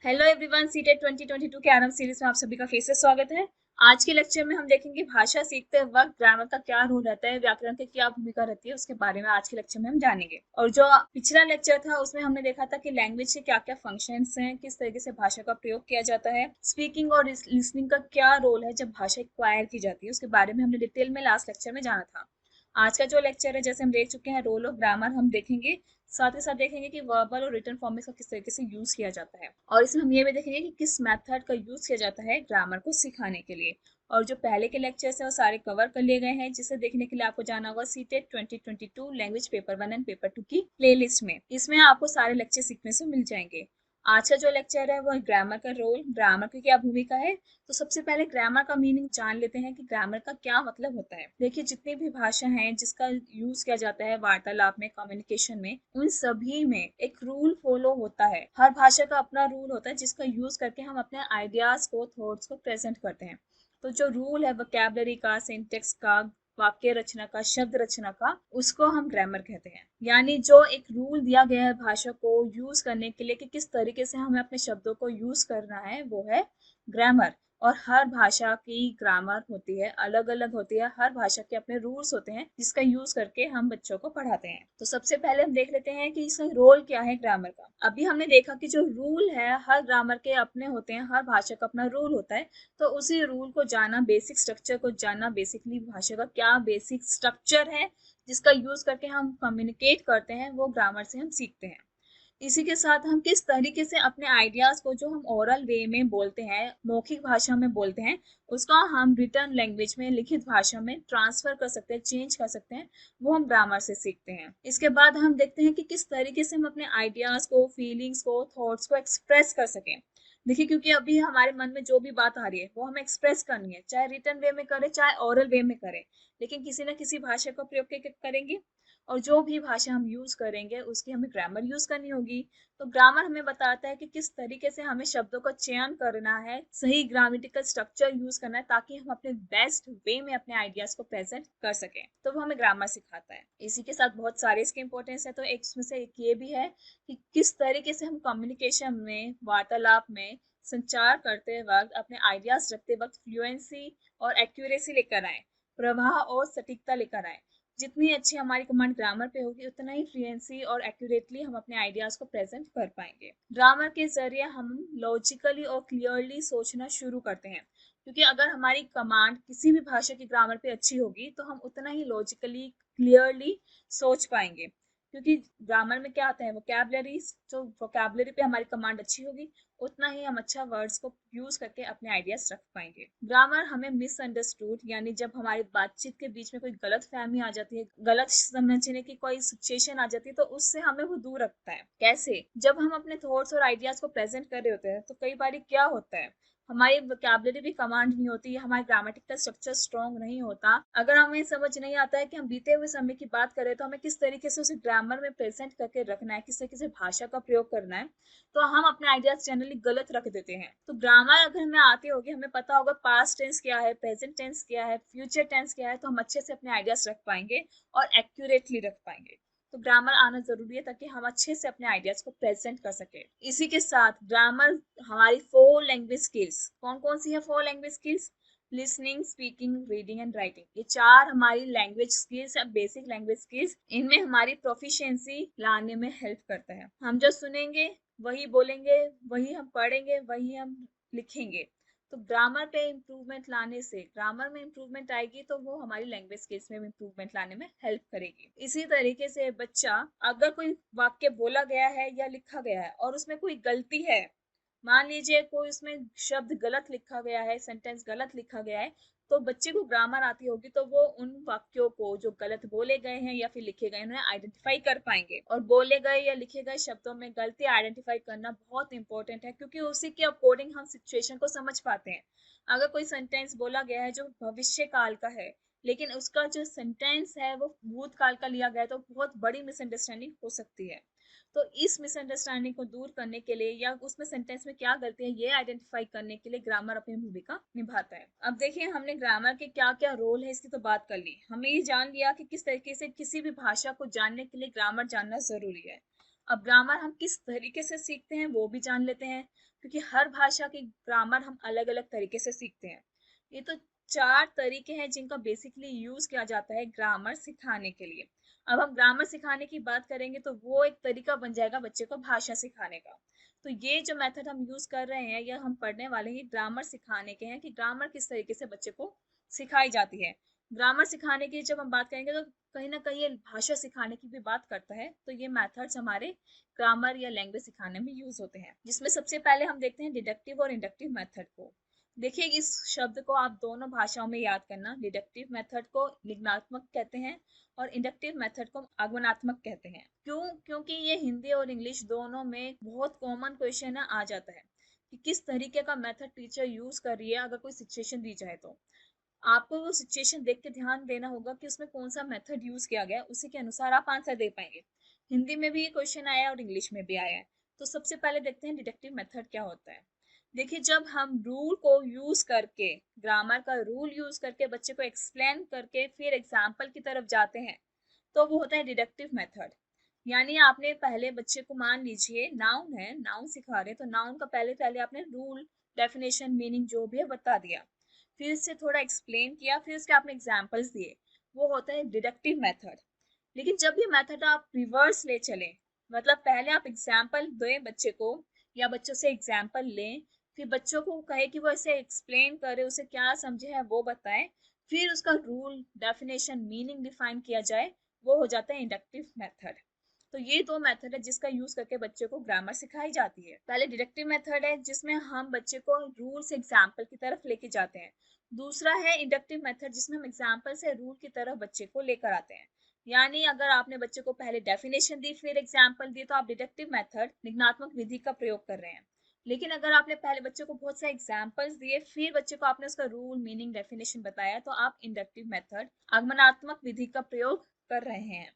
Hello everyone, CTET 2022 के आरंभ series में आप सभी का फिर से स्वागत है। आज के लेक्चर में हम देखेंगे भाषा सीखते वक्त ग्रामर का क्या रोल रहता है, व्याकरण की क्या भूमिका रहती है, उसके बारे में आज के लेक्चर में हम जानेंगे। और जो पिछला लेक्चर था उसमें हमने देखा था कि लैंग्वेज के क्या क्या फंक्शंस हैं, किस तरीके से भाषा का प्रयोग किया जाता है, स्पीकिंग और लिसनिंग का क्या रोल है जब भाषा एक्वायर की जाती है, उसके बारे में हमने डिटेल में लास्ट लेक्चर में जाना था। आज का जो लेक्चर है, जैसे हम देख चुके हैं रोल ऑफ ग्रामर, हम देखेंगे साथ ही साथ देखेंगे कि वर्बल और रिटन फॉर्म में इसका किस तरीके से यूज किया जाता है, और इसमें हम ये भी देखेंगे कि किस मेथड का यूज किया जाता है ग्रामर को सिखाने के लिए। और जो पहले के लेक्चर्स हैं वो सारे कवर कर लिए गए हैं, जिसे देखने के लिए आपको जाना होगा CTET 2022 language paper 1 and paper 2 की प्लेलिस्ट में। इसमें आपको सारे लेक्चर सीखने से मिल जाएंगे। आज का जो लेक्चर है वो ग्रामर का रोल, ग्रामर की क्या भूमिका है। तो सबसे पहले ग्रामर का मीनिंग जान लेते हैं कि ग्रामर का क्या मतलब होता है। देखिए, जितनी भी भाषा हैं जिसका यूज किया जाता है वार्तालाप में, कम्युनिकेशन में, उन सभी में एक रूल फॉलो होता है। हर भाषा का अपना रूल होता है जिसका यूज करके हम अपने आइडियाज को, थॉट्स को प्रेजेंट करते हैं। तो जो रूल है वोकैबुलरी का, सिंटेक्स का, वाक्य रचना का, शब्द रचना का, उसको हम ग्रामर कहते हैं। यानी जो एक रूल दिया गया है भाषा को यूज करने के लिए कि किस तरीके से हमें अपने शब्दों को यूज करना है, वो है ग्रामर। और हर भाषा की ग्रामर होती है, अलग अलग होती है, हर भाषा के अपने रूल्स होते हैं जिसका यूज करके हम बच्चों को पढ़ाते हैं। तो सबसे पहले हम देख लेते हैं कि इसका रोल क्या है ग्रामर का। अभी हमने देखा कि जो रूल है हर ग्रामर के अपने होते हैं, हर भाषा का अपना रूल होता है। तो उसी रूल को जानना, बेसिक स्ट्रक्चर को जानना, बेसिकली भाषा का क्या बेसिक स्ट्रक्चर है जिसका यूज करके हम कम्युनिकेट करते हैं, वो ग्रामर से हम सीखते हैं। इसी के साथ हम किस तरीके से अपने आइडियाज को, जो हम ओरल वे में बोलते हैं, मौखिक भाषा में बोलते हैं, उसका हम रिटर्न लैंग्वेज में, लिखित भाषा में ट्रांसफर कर सकते हैं, चेंज कर सकते हैं, वो हम ग्रामर से सीखते हैं। इसके बाद हम देखते हैं कि किस तरीके से हम अपने आइडियाज को, फीलिंग्स को, थॉट्स को एक्सप्रेस कर सकें। देखिए, क्योंकि अभी हमारे मन में जो भी बात आ रही है वो हमें एक्सप्रेस करनी है, चाहे रिटर्न वे में करें चाहे ओरल वे में करें, लेकिन किसी न किसी भाषा का प्रयोग करेंगे। और जो भी भाषा हम यूज करेंगे उसकी हमें ग्रामर यूज करनी होगी। तो ग्रामर हमें बताता है कि किस तरीके से हमें शब्दों का चयन करना है, सही ग्रामेटिकल स्ट्रक्चर यूज करना है, ताकि हम अपने बेस्ट वे में अपने आइडियाज को प्रेजेंट कर सकें। तो वो हमें ग्रामर सिखाता है। इसी के साथ बहुत सारे इसके इंपॉर्टेंस है, तो एक उसमें से एक ये भी है कि किस तरीके से हम कम्युनिकेशन में, वार्तालाप में, संचार करते वक्त, अपने आइडियाज रखते वक्त फ्लुएंसी और एक्यूरेसी लेकर आए, प्रवाह और सटीकता लेकर आए। जितनी अच्छी हमारी कमांड ग्रामर पे होगी उतना ही फ्लुएंसी और एक्यूरेटली हम अपने आइडियाज को प्रेजेंट कर पाएंगे। ग्रामर के जरिए हम लॉजिकली और क्लियरली सोचना शुरू करते हैं, क्योंकि अगर हमारी कमांड किसी भी भाषा की ग्रामर पे अच्छी होगी तो हम उतना ही लॉजिकली, क्लियरली सोच पाएंगे। क्योंकि ग्रामर में क्या आता है, वोकैबुलरी, जो वोकैबुलरी पे हमारी कमांड अच्छी होगी उतना ही हम अच्छा वर्ड्स को यूज करके अपने आइडियाज रख पाएंगे। ग्रामर हमें मिसअंडरस्टूड, यानी जब हमारी बातचीत के बीच में कोई गलत फहमी आ जाती है, गलत समझने की कोई सिचुएशन आ जाती है, तो उससे हमें वो दूर रखता है। कैसे? जब हम अपने थॉट्स और आइडियाज को प्रेजेंट कर रहे होते हैं तो कई बार क्या होता है, हमारी वोकैबुलरी भी कमांड नहीं होती, हमारी ग्रामेटिकल स्ट्रक्चर स्ट्रॉन्ग नहीं होता। अगर हमें समझ नहीं आता है कि हम बीते हुए समय की बात करें तो हमें किस तरीके से उसे ग्रामर में प्रेजेंट करके रखना है, किस तरीके से भाषा का प्रयोग करना है, तो हम अपने आइडियाज जनरली गलत रख देते हैं। तो ग्रामर अगर हमें आती होगी, हमें पता होगा पास्ट टेंस क्या है, प्रेजेंट टेंस क्या है, फ्यूचर टेंस क्या है, तो हम अच्छे से अपने आइडियाज रख पाएंगे और एक्यूरेटली रख पाएंगे। तो ग्रामर आना जरूरी है ताकि हम अच्छे से अपने आइडियाज को प्रेजेंट कर सके। इसी के साथ ग्रामर हमारी 4 लैंग्वेज स्किल्स, कौन कौन सी है 4 language skills? Listening, speaking, reading and writing. ये 4 हमारी लैंग्वेज स्किल्स है, बेसिक लैंग्वेज स्किल्स। इनमें हमारी प्रोफिशिएंसी लाने में हेल्प करता है। हम जो सुनेंगे वही बोलेंगे, वही हम पढ़ेंगे, वही हम लिखेंगे। तो ग्रामर पे इम्प्रूवमेंट लाने से, ग्रामर में इम्प्रूवमेंट आएगी तो वो हमारी लैंग्वेज स्किल्स में इम्प्रूवमेंट लाने में हेल्प करेगी। इसी तरीके से बच्चा, अगर कोई वाक्य बोला गया है या लिखा गया है और उसमें कोई गलती है, मान लीजिए कोई उसमें शब्द गलत लिखा गया है, सेंटेंस गलत लिखा गया है, तो बच्चे को ग्रामर आती होगी तो वो उन वाक्यों को जो गलत बोले गए हैं या फिर लिखे गए उन्हें आइडेंटिफाई कर पाएंगे। और बोले गए या लिखे गए शब्दों में गलती आइडेंटिफाई करना बहुत इंपॉर्टेंट है, क्योंकि उसी के अकॉर्डिंग हम सिचुएशन को समझ पाते हैं। अगर कोई सेंटेंस बोला गया है जो भविष्य काल का है, लेकिन उसका जो सेंटेंस है वो भूतकाल का लिया गया है, तो बहुत बड़ी मिसअंडरस्टैंडिंग हो सकती है। तो इस मिसअंडरस्टैंडिंग को दूर करने के लिए या उसमें सेंटेंस में क्या गलती है ये आइडेंटिफाई करने के लिए ग्रामर अपनी भूमिका निभाता है। अब देखिए, हमने ग्रामर के क्या क्या रोल है इसकी तो बात कर ली। हमें ये जान लिया कि किस तरीके से किसी भी भाषा को जानने के लिए ग्रामर जानना जरूरी है। अब ग्रामर हम किस तरीके से सीखते हैं वो भी जान लेते हैं। क्योंकि हर भाषा की ग्रामर हम अलग अलग तरीके से सीखते हैं। ये तो 4 तरीके हैं जिनका बेसिकली यूज किया जाता है ग्रामर सिखाने के लिए। अब हम ग्रामर सिखाने की बात करेंगे तो वो एक तरीका बन जाएगा बच्चे को भाषा सिखाने का। तो ये जो मेथड हम यूज कर रहे हैं या हम पढ़ने वाले हैं ग्रामर सिखाने के हैं कि ग्रामर किस तरीके से बच्चे को सिखाई जाती है। ग्रामर सिखाने की जब हम बात करेंगे तो कहीं ना कहीं ये भाषा सिखाने की भी बात करता है। तो ये मेथड्स हमारे ग्रामर या लैंग्वेज सिखाने में यूज होते हैं, जिसमें सबसे पहले हम देखते हैं डिडक्टिव और इंडक्टिव मेथड को। देखिए इस शब्द को आप दोनों भाषाओं में याद करना। डिडक्टिव मेथड को निगनात्मक कहते हैं और इंडक्टिव मेथड को आगमनात्मक कहते हैं। क्योंकि ये हिंदी और इंग्लिश दोनों में बहुत कॉमन क्वेश्चन आ जाता है कि किस तरीके का मेथड टीचर यूज कर रही है। अगर कोई सिचुएशन दी जाए तो आपको वो सिचुएशन देख के ध्यान देना होगा कि उसमें कौन सा मेथड यूज किया गया, उसी के अनुसार आप आंसर दे पाएंगे। हिंदी में भी ये क्वेश्चन आया और इंग्लिश में भी आया है। तो सबसे पहले देखते हैं डिडक्टिव मेथड क्या होता है। देखिए जब हम रूल को यूज करके, ग्रामर का रूल यूज करके बच्चे को एक्सप्लेन करके फिर एग्जाम्पल की तरफ जाते हैं तो वो होता है डिडक्टिव मेथड। यानी आपने पहले बच्चे को, मान लीजिए नाउन है, नाउन सिखा रहे हैं, तो नाउन का पहले पहले आपने रूल, डेफिनेशन, मीनिंग जो भी है बता दिया, फिर इससे थोड़ा एक्सप्लेन किया, फिर उसके आपने एग्जाम्पल्स दिए, वो होता है डिडक्टिव मेथड। लेकिन जब ये मेथड आप रिवर्स ले चलें, मतलब पहले आप एग्जाम्पल दें बच्चे को या बच्चों से एग्जाम्पल लें, फिर बच्चों को कहे कि वो इसे एक्सप्लेन करे, उसे क्या समझे है वो बताएं, फिर उसका रूल, डेफिनेशन, मीनिंग डिफाइन किया जाए, वो हो जाता है इंडक्टिव मेथड। तो ये दो मेथड है जिसका यूज करके बच्चे को ग्रामर सिखाई जाती है। पहले डिडक्टिव मेथड है जिसमें हम बच्चे को रूल से एग्जाम्पल की तरफ लेके जाते हैं। दूसरा है इंडक्टिव मेथड जिसमें हम एग्जाम्पल से रूल की तरफ बच्चे को लेकर आते हैं। यानी अगर आपने बच्चे को पहले डेफिनेशन दी फिर एग्जाम्पल दी तो आप डिडक्टिव मेथड, निगनात्मक विधि का प्रयोग कर रहे हैं। लेकिन अगर आपने पहले बच्चे को बहुत सारे एग्जाम्पल्स दिए फिर बच्चे को आपने उसका रूल, मीनिंग, डेफिनेशन बताया तो आप इंडक्टिव मेथड, आगमनात्मक विधि का प्रयोग कर रहे हैं।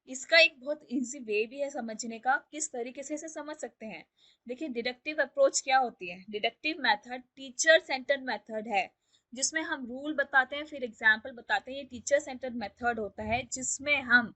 इसका एक बहुत इजी वे भी है समझने का, किस तरीके से इसे समझ सकते हैं। देखिए डिडक्टिव अप्रोच क्या होती है। Deductive method teacher centred method है जिसमें हम रूल बताते हैं फिर एग्जाम्पल बताते हैं। ये टीचर सेंटर्ड मेथड होता है जिसमें हम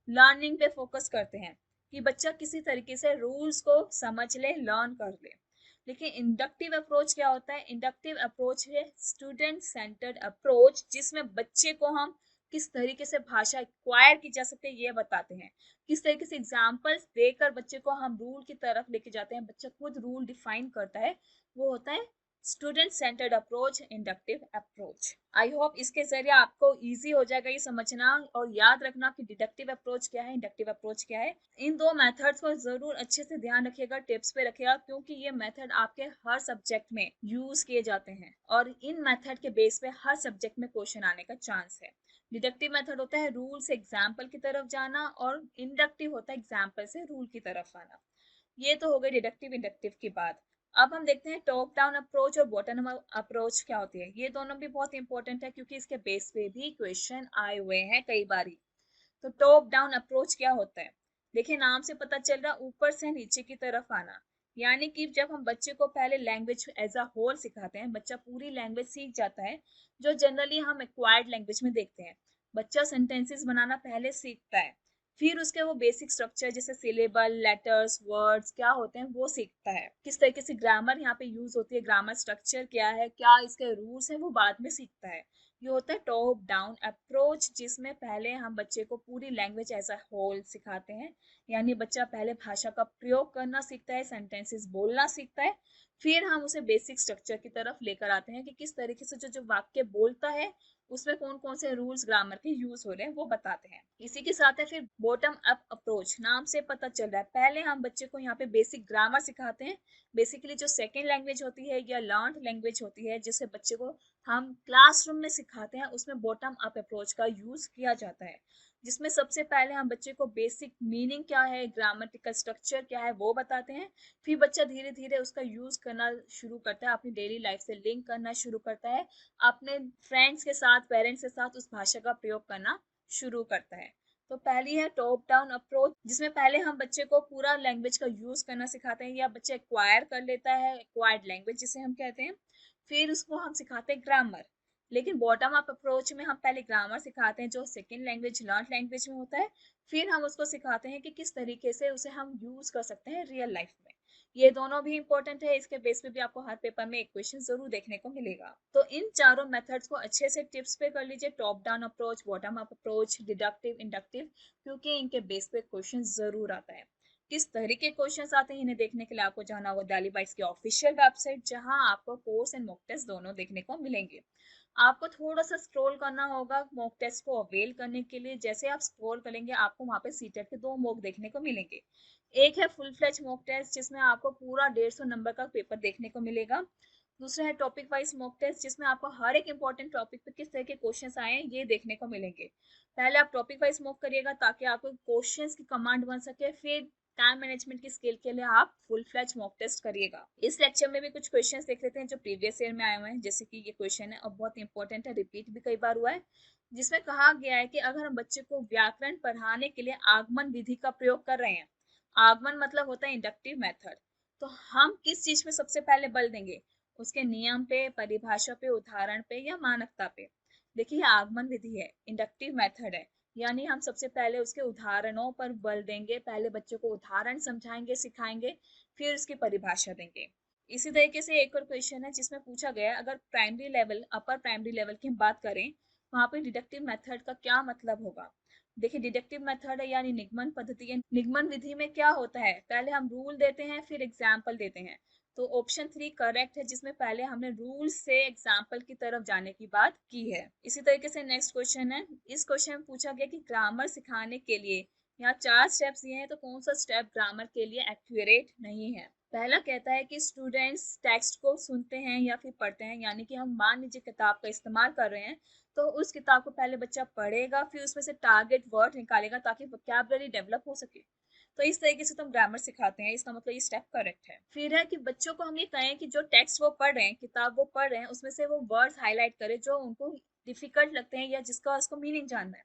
लर्निंग पे फोकस करते हैं कि बच्चा किसी तरीके से रूल्स को समझ ले, लर्न कर ले। लेकिन इंडक्टिव अप्रोच क्या होता है। इंडक्टिव अप्रोच है स्टूडेंट सेंटर्ड अप्रोच जिसमें बच्चे को हम किस तरीके से भाषा एक्वायर की जा सकती है ये बताते हैं। किस तरीके से एग्जाम्पल्स देकर बच्चे को हम रूल की तरफ लेके जाते हैं, बच्चा खुद रूल डिफाइन करता है, वो होता है student centred approach, inductive approach. I hope इसके जरिए आपको इजी हो जाएगा ये समझना और याद रखना कि डिडक्टिव अप्रोच क्या है, इंडक्टिव अप्रोच क्या है। इन दो मेथड्स को जरूर अच्छे से ध्यान रखिएगा, टिप्स पे रखिएगा, क्योंकि ये मेथड आपके हर सब्जेक्ट में यूज किए जाते हैं और इन मेथड के बेस पे हर सब्जेक्ट में क्वेश्चन आने का चांस है। डिडक्टिव मेथड होता है रूल से एग्जाम्पल की तरफ जाना और इंडक्टिव होता है एग्जाम्पल से रूल की तरफ आना। ये तो हो गई डिडक्टिव इंडक्टिव की बात। अब हम देखते हैं टॉप डाउन अप्रोच और बॉटम अप्रोच क्या होती है। ये दोनों भी बहुत इंपॉर्टेंट है क्योंकि इसके बेस पे भी क्वेश्चन आए हुए हैं कई बारी। तो टॉप डाउन अप्रोच क्या होता है। देखिए नाम से पता चल रहा ऊपर से नीचे की तरफ आना। यानी कि जब हम बच्चे को पहले लैंग्वेज एज अ होल सिखाते हैं, बच्चा पूरी लैंग्वेज सीख जाता है, जो जनरली हम एक्वायर्ड लैंग्वेज में देखते हैं। बच्चा सेंटेंसेस बनाना पहले सीखता है, फिर उसके वो बेसिक स्ट्रक्चर जैसे सिलेबल, लेटर्स, वर्ड्स क्या होते हैं वो सीखता है। किस तरीके से ग्रामर यहाँ पे यूज होती है, ग्रामर स्ट्रक्चर क्या है, क्या इसके रूल्स हैं, वो बाद में सीखता है। ये होता है टॉप डाउन अप्रोच जिसमें पहले हम बच्चे को पूरी लैंग्वेज एज अ होल सिखाते हैं। यानी बच्चा पहले भाषा का प्रयोग करना सीखता है, सेंटेंसेस बोलना सीखता है, फिर हम उसे बेसिक स्ट्रक्चर की तरफ लेकर आते हैं कि किस तरीके से जो जो वाक्य बोलता है उसमें कौन कौन से रूल्स ग्रामर के यूज हो रहे हैं वो बताते हैं। इसी के साथ है फिर बॉटम अप अप्रोच। नाम से पता चल रहा है पहले हम बच्चे को यहाँ पे बेसिक ग्रामर सिखाते हैं। बेसिकली जो सेकेंड लैंग्वेज होती है या लर्न लैंग्वेज होती है जिसे बच्चे को हम क्लासरूम में सिखाते हैं, उसमें बॉटम अप अप्रोच का यूज किया जाता है, जिसमें सबसे पहले हम बच्चे को बेसिक मीनिंग क्या है, ग्रामेटिकल स्ट्रक्चर क्या है वो बताते हैं। फिर बच्चा धीरे धीरे उसका यूज करना शुरू करता है, अपनी डेली लाइफ से लिंक करना शुरू करता है, अपने फ्रेंड्स के साथ, पेरेंट्स के साथ उस भाषा का प्रयोग करना शुरू करता है। तो पहली है टॉप डाउन अप्रोच जिसमें पहले हम बच्चे को पूरा लैंग्वेज का यूज करना सिखाते हैं या बच्चा एक्वायर कर लेता है, एक्वायर्ड लैंग्वेज जिसे हम कहते हैं, फिर उसको हम सिखाते हैं ग्रामर। लेकिन बॉटम अप अप्रोच में हम पहले ग्रामर सिखाते हैं जो सेकेंड लैंग्वेज, लर्न लैंग्वेज में होता है, फिर हम उसको सिखाते हैं कि किस तरीके से उसे हम यूज कर सकते हैं रियल लाइफ में, ये दोनों भी इंपॉर्टेंट है, इसके बेस पे भी आपको हर पेपर में एक क्वेश्चन जरूर देखने को मिलेगा। तो इन चारों मेथड्स को अच्छे से टिप्स पे कर लीजिए, top down approach, bottom up approach, deductive, inductive, क्योंकि इनके बेस पे क्वेश्चन जरूर आता है। किस तरीके के क्वेश्चंस आते हैं इन्हें देखने के लिए आपको जाना होगा दिल्ली बाइट्स की ऑफिशियल वेबसाइट, जहां आपको कोर्स एंड मॉक टेस्ट दोनों देखने को मिलेंगे। आपको थोड़ा सा स्क्रॉल करना होगा मॉक टेस्ट को अवेल करने के लिए। जैसे आप स्क्रॉल करेंगे आपको वहां पे सीटेट के 2 मॉक देखने को मिलेंगे। एक है फुल फ्लेज मॉक टेस्ट जिसमें आपको पूरा 150 नंबर का पेपर देखने को मिलेगा। दूसरा है टॉपिक वाइज मॉक टेस्ट जिसमें आपको हर एक इंपॉर्टेंट टॉपिक पे किस तरह के क्वेश्चंस आए हैं ये देखने को मिलेंगे। पहले आप टॉपिक वाइज मॉक करिएगा ताकि आपको क्वेश्चंस की कमांड बन सके, फिर टाइम मैनेजमेंट की स्किल के लिए आप फुल फ्लैज मॉक टेस्ट करिएगा। इस लेक्चर में भी कुछ क्वेश्चंस देख लेते हैं जो प्रीवियस ईयर में आए हुए हैं। जैसे कि ये क्वेश्चन है और बहुत इंपॉर्टेंट है, रिपीट भी कई बार हुआ है, जिसमें कहा गया है कि अगर हम बच्चे को व्याकरण पढ़ाने के लिए आगमन विधि का प्रयोग कर रहे हैं, आगमन मतलब होता है इंडक्टिव मेथड, तो हम किस चीज में सबसे पहले बल देंगे? उसके नियम पे, परिभाषा पे, उदाहरण पे या मानकता पे। देखिए आगमन विधि है, इंडक्टिव मेथड है, यानी हम सबसे पहले उसके उदाहरणों पर बल देंगे। पहले बच्चों को उदाहरण समझाएंगे, सिखाएंगे, फिर उसकी परिभाषा देंगे। इसी तरीके से एक और क्वेश्चन है जिसमें पूछा गया अगर primary level, upper primary level की हम बात करें, वहां पे डिडक्टिव मेथड का क्या मतलब होगा? देखिए डिडक्टिव मेथड है यानी निगमन पद्धति है। निगमन विधि में क्या होता है, पहले हम रूल देते हैं फिर एग्जाम्पल देते हैं। तो ऑप्शन 3 करेक्ट है, जिसमें पहले हमने रूल से एग्जाम्पल की तरफ जाने की बात की है। इसी तरीके से नेक्स्ट क्वेश्चन है, इस क्वेश्चन में पूछा गया कि ग्रामर सिखाने के लिए यहाँ 4 स्टेप्स दिए हैं, तो कौन सा स्टेप ग्रामर के लिए एक्यूरेट नहीं है? पहला कहता है कि स्टूडेंट्स टेक्स्ट को सुनते हैं या फिर पढ़ते हैं, यानी कि हम मान लीजिए किताब का इस्तेमाल कर रहे हैं, तो उस किताब को पहले बच्चा पढ़ेगा फिर उसमें से टारगेट वर्ड निकालेगा ताकि वोकैबुलरी डेवलप हो सके। तो इस तरीके से तुम ग्रामर सिखाते हैं, इसका मतलब ये स्टेप करेक्ट है। फिर है कि बच्चों को हम ये कहें कि जो टेक्स्ट वो पढ़ रहे हैं, किताब वो पढ़ रहे हैं, उसमें से वो वर्ड्स हाईलाइट करें जो उनको डिफिकल्ट लगते हैं या जिसका उसको मीनिंग जानना है।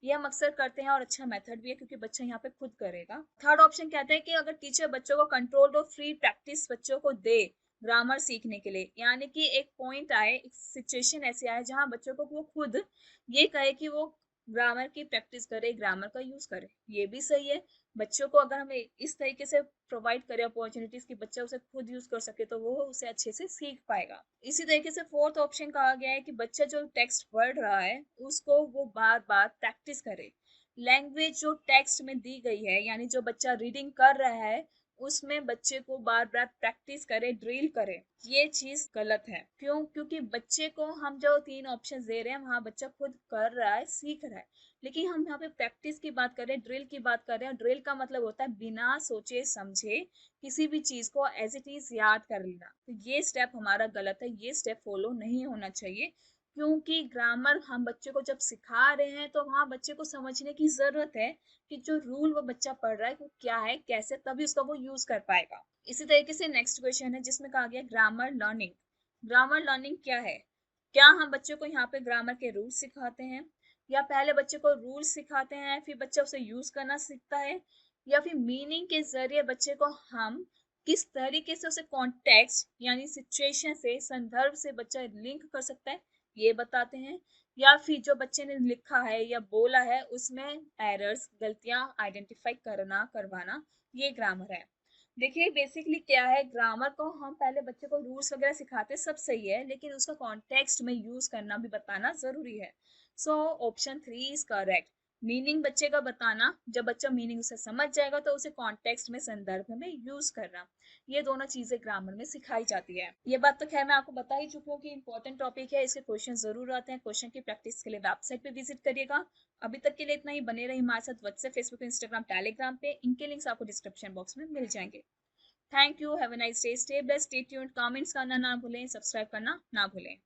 ये हम अक्सर करते हैं और अच्छा मेथड भी है क्योंकि बच्चा यहाँ पे खुद करेगा। थर्ड ऑप्शन कहते हैं कि अगर टीचर बच्चों को कंट्रोल और फ्री प्रैक्टिस बच्चों को दे ग्रामर सीखने के लिए, यानी कि एक पॉइंट आए, एक सिचुएशन ऐसे आए जहां बच्चों को वो खुद ये कहे कि वो ग्रामर की प्रैक्टिस करे, ग्रामर का यूज करे, ये भी सही है। बच्चों को अगर हमें इस तरीके से प्रोवाइड करें अपॉर्चुनिटीज कि बच्चा उसे खुद यूज कर सके तो वो उसे अच्छे से सीख पाएगा। इसी तरीके से फोर्थ ऑप्शन कहा गया है कि बच्चा जो टेक्स्ट पढ़ रहा है उसको वो बार बार प्रैक्टिस करे। लैंग्वेज जो टेक्स्ट में दी गई है, यानी जो बच्चा रीडिंग कर रहा है उसमें बच्चे को बार बार प्रैक्टिस करे, ड्रिल करे। ये चीज गलत है। क्यों? क्योंकि बच्चे को हम जो 3 ऑप्शन दे रहे हैं वहां बच्चा खुद कर रहा है, सीख रहा है, लेकिन हम यहाँ पे प्रैक्टिस की बात कर रहे हैं, ड्रिल की बात कर रहे हैं। ड्रिल का मतलब होता है बिना सोचे समझे किसी भी चीज को एज इट इज याद कर लेना। तो ये स्टेप हमारा गलत है, ये स्टेप फॉलो नहीं होना चाहिए। क्योंकि ग्रामर हम बच्चे को जब सिखा रहे हैं तो वहाँ बच्चे को समझने की जरूरत है कि जो रूल वो बच्चा पढ़ रहा है वो क्या है, कैसे, तभी उसका वो यूज कर पाएगा। इसी तरीके से नेक्स्ट क्वेश्चन है जिसमें कहा गया ग्रामर लर्निंग। ग्रामर लर्निंग क्या है? क्या हम बच्चों को यहाँ पे ग्रामर के रूल्स सिखाते हैं, या पहले बच्चे को रूल्स सिखाते हैं फिर बच्चा उसे यूज करना सीखता है, या फिर मीनिंग के जरिए बच्चे को हम किस तरीके से उसे कॉन्टेक्स्ट यानी सिचुएशन से, संदर्भ से बच्चा लिंक कर सकता है ये बताते हैं, या फिर जो बच्चे ने लिखा है या बोला है उसमें एरर्स, गलतियां आइडेंटिफाई करना, करवाना, ये ग्रामर है। देखिए बेसिकली क्या है, ग्रामर को हम पहले बच्चे को रूल्स वगैरह सिखाते सब सही है, लेकिन उसका कॉन्टेक्स्ट में यूज करना भी बताना जरूरी है। So option 3 is correct. Meaning बच्चे का बताना, जब बच्चा मीनिंग उसे समझ जाएगा तो उसे कॉन्टेक्स्ट में, संदर्भ में यूज करना, ये दोनों चीजें ग्रामर में सिखाई जाती है। ये बात तो खैर मैं आपको बता ही चुकी हूँ कि इंपॉर्टेंट टॉपिक है, इसके क्वेश्चन जरूर आते हैं। क्वेश्चन की प्रैक्टिस के लिए वेबसाइट पे विजिट करिएगा। अभी तक के लिए इतना ही। बने रही हमारे साथ व्हाट्सएप, फेसबुक, इंस्टाग्राम, टेलीग्राम पे। इनके लिंक्स आपको डिस्क्रिप्शन बॉक्स में मिल जाएंगे। Thank you, have a nice day, stay blessed, stay tuned. Comments करना ना भूलें, सब्सक्राइब करना ना भूलें।